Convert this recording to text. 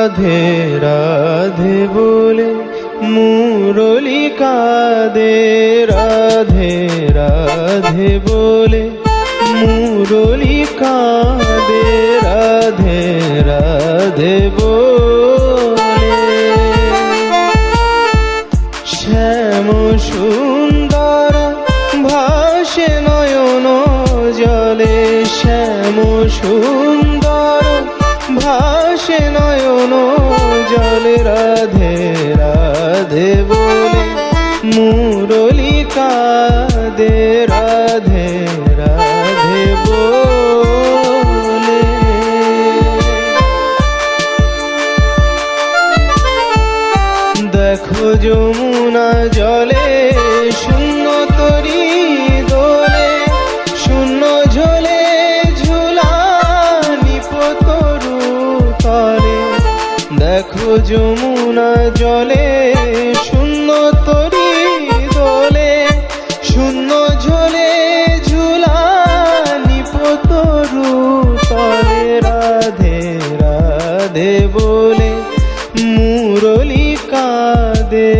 রাধে রাধে বলে মুরলি কাঁদে, রাধে রাধে বলে মুরলি কাঁদে, রাধে রাধে বলে। শ্যাম সুন্দর ভাসে নয়ন জলে, শ্যাম সুন্দর ভাসে নয়ন জলে, রাধে রাধে বলে মুরলি কাঁদে, রাধে রাধে বলে। দেখো যমুনা জলে শূন্য তরি দোলে, শূন্য ঝোলে ঝুলা নিপতরু তলে। দেখো যমুনা জলে শূন্য তরি দোলে, শূন্য ঝোলে ঝুলা নিপতরু তলে, রাধে রাধে বলে মুরলি কাঁদে।